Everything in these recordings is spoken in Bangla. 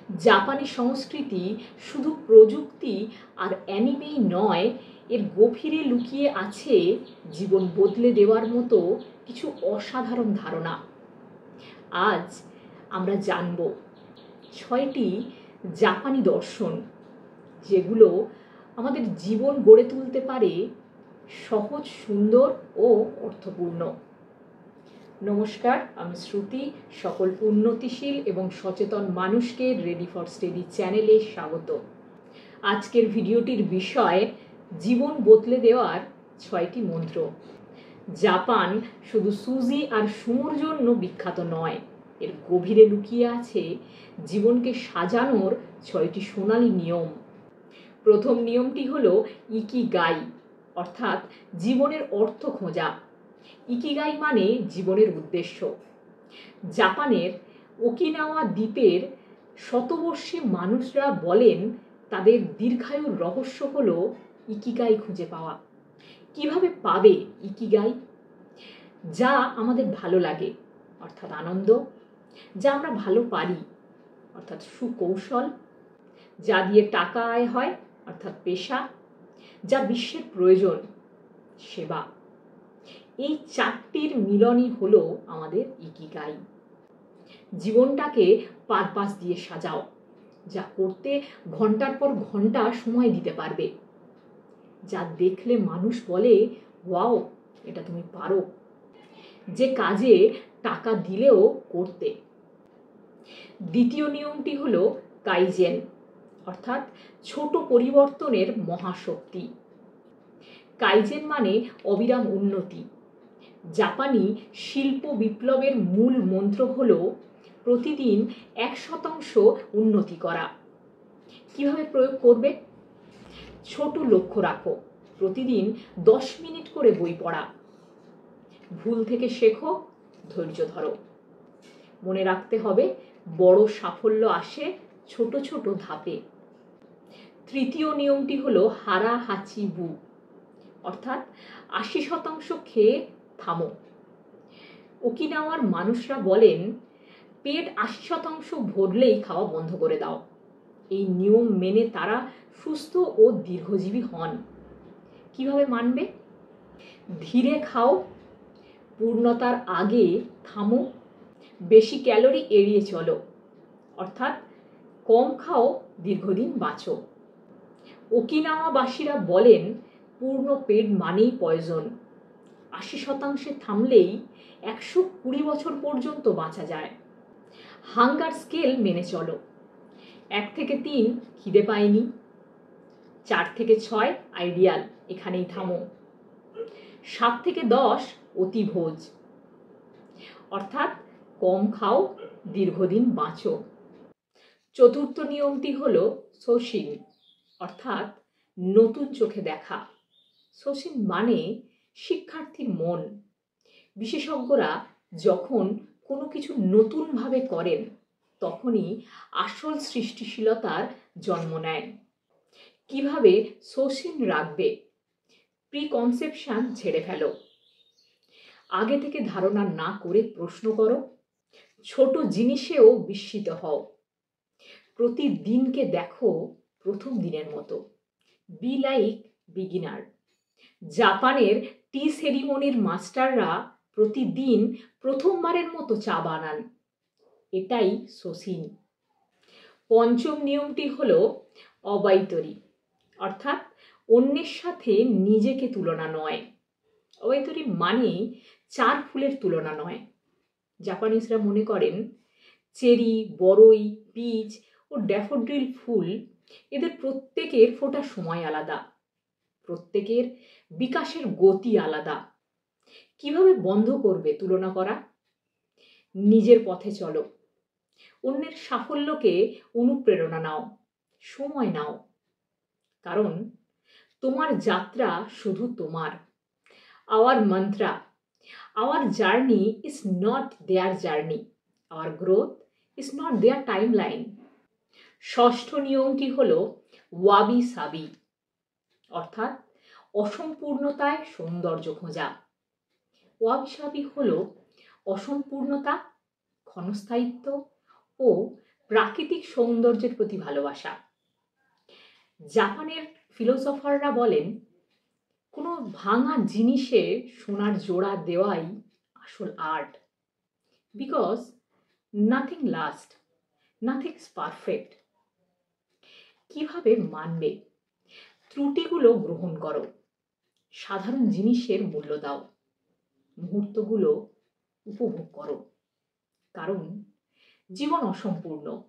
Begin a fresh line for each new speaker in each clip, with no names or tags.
জাপানি সংস্কৃতি শুধু প্রযুক্তি আর অ্যানিমেই নয়, এর গভীরে লুকিয়ে আছে জীবন বদলে দেওয়ার মতো কিছু অসাধারণ ধারণা। আজ আমরা জানব 6টি জাপানি দর্শন, যেগুলো আমাদের জীবন গড়ে তুলতে পারে সহজ, সুন্দর ও অর্থপূর্ণ। নমস্কার, আমি শ্রুতি। সকল উন্নতিশীল এবং সচেতন মানুষকে রেডি ফর স্টেডি চ্যানেলে স্বাগত। আজকের ভিডিওটির বিষয় জীবন বদলে দেওয়ার 6টি মন্ত্র। জাপান শুধু সুজি আর সুমোর জন্য বিখ্যাত নয়, এর গভীরে লুকিয়ে আছে জীবনকে সাজানোর 6টি সোনালী নিয়ম। প্রথম নিয়মটি হলো ইকিগাই, অর্থাৎ জীবনের অর্থ খোঁজা। ইকিগাই মানে জীবনের উদ্দেশ্য। জাপানের ওকিনাওয়া দ্বীপের শতবর্ষী মানুষরা বলেন তাদের দীর্ঘায়ুর রহস্য হলো ইকিগাই খুঁজে পাওয়া। কিভাবে পাবে ইকিগাই? যা আমাদের ভালো লাগে, অর্থাৎ আনন্দ; যা আমরা ভালো পারি, অর্থাৎ সুকৌশল; যা দিয়ে টাকা আয় হয়, অর্থাৎ পেশা; যা বিশ্বের প্রয়োজন, সেবা। এই 4টির মিলনই হলো আমাদের ইকিগাই। জীবনটাকে পারপাস দিয়ে সাজাও, যা করতে ঘন্টার পর ঘন্টা সময় দিতে পারবে, যা দেখলে মানুষ বলে, ওয়াও, এটা তুমি পারো; যে কাজে টাকা দিলেও করতে। দ্বিতীয় নিয়মটি হলো কাইজেন, অর্থাৎ ছোট পরিবর্তনের মহাশক্তি। কাইজেন মানে অবিরাম উন্নতি। জাপানি শিল্প বিপ্লবের মূল মন্ত্র হলো প্রতিদিন 1% উন্নতি করা। কিভাবে প্রয়োগ করবে? ছোট লক্ষ্য রাখো, প্রতিদিন 10 মিনিট করে বই পড়া। ভুল থেকে শেখো, ধৈর্য ধরো। মনে রাখতে হবে, বড় সাফল্য আসে ছোট ছোট ধাপে। তৃতীয় নিয়মটি হলো হারা হাচি বু, অর্থাৎ 80% খেয়ে থামো। ওকিনাওয়ার মানুষরা বলেন পেট 80% ভরলেই খাওয়া বন্ধ করে দাও। এই নিয়ম মেনে তারা সুস্থ ও দীর্ঘজীবী হন। কিভাবে মানবে? ধীরে খাও, পূর্ণতার আগে থামো, বেশি ক্যালোরি এড়িয়ে চলো, অর্থাৎ কম খাও, দীর্ঘদিন বাঁচো। ওকিনাওয়াবাসীরা বলেন পূর্ণ পেট মানেই পয়জন। 80% থামলেই 120 বছর পর্যন্ত বাঁচা যায়। হাঙ্গার স্কেল মেনে চলো। 1 থেকে 3 খিদে পায়নি, 4 থেকে 6 আইডিয়াল, এখানেই থামো। 7 থেকে 10 অতিভোজ, অর্থাৎ কম খাও, দীর্ঘদিন বাঁচো। চতুর্থ নিয়মটি হলো সোশিন, অর্থাৎ নতুন চোখে দেখা। সোশিন মানে শিক্ষার্থীর মন। বিশেষজ্ঞরা যখন কোনো কিছু নতুনভাবে করেন, তখনই আসল সৃষ্টিশীলতার জন্ম নেয়। কিভাবে সোশিন রাখবে? প্রিকনসেপশন ঝেড়ে ফেলো। আগে থেকে ধারণা না করে প্রশ্ন করো। ছোট জিনিসেও বিস্মিত হও। প্রতিদিনকে দেখো প্রথম দিনের মতো। Be like beginner. জাপানের টি সেরিমনির মাস্টাররা প্রতিদিন প্রথমবারের মতো চা বানান। এটাই সোশিন। পঞ্চম নিয়মটি হলো অবাইতরি, অর্থাৎ অন্যের সাথে নিজেকে তুলনা নয়। অবাইতরি মানে 4 ফুলের তুলনা নয়। জাপানিজরা মনে করেন চেরি, বরই, পিচ ও ড্যাফোডিল ফুল, এদের প্রত্যেকের ফোটার সময় আলাদা, প্রত্যেকের বিকাশের গতি আলাদা। কিভাবে বন্ধ করবে তুলনা করা? নিজের পথে চলো। অন্যের সাফল্যকে অনুপ্রেরণা নাও, সময় নাও, কারণ তোমার যাত্রা শুধু তোমার। Our mantra, our journey is not their journey, our growth is not their timeline. ষষ্ঠ নিয়মটি হলো ওয়াবি সাবি, অর্থাৎ অসম্পূর্ণতায় সৌন্দর্য খোঁজা। ওয়াবি সাবি হলো অসম্পূর্ণতা, ক্ষণস্থায়িত্ব ও প্রাকৃতিক সৌন্দর্যের প্রতি ভালোবাসা। জাপানের ফিলোসফাররা বলেন, কোনো ভাঙা জিনিসে সোনার জোড়া দেওয়াই আসল art. Because nothing last, nothing is perfect. কিভাবে মানবে? ত্রুটিগুলো গ্রহণ করো, সাধারণ জিনিসের মূল্য দাও, মুহূর্তগুলো উপভোগ করো। কারণ জীবন অসম্পূর্ণ,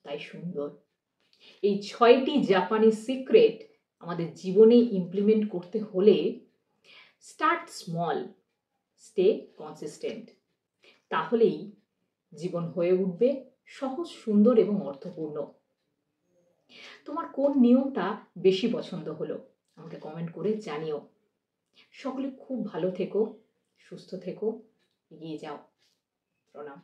তাই সুন্দর। এই 6টি জাপানি সিক্রেট আমাদের জীবনে ইমপ্লিমেন্ট করতে হলে স্টার্ট স্মল, স্টে কনসিস্টেন্ট। তাহলেই জীবন হয়ে উঠবে সহজ, সুন্দর এবং অর্থপূর্ণ। তোমার কোন নিয়মটা বেশি পছন্দ হলো আমাকে কমেন্ট করে জানিও। সকলে খুব ভালো থেকো, সুস্থ থেকো, এগিয়ে যাও। প্রণাম।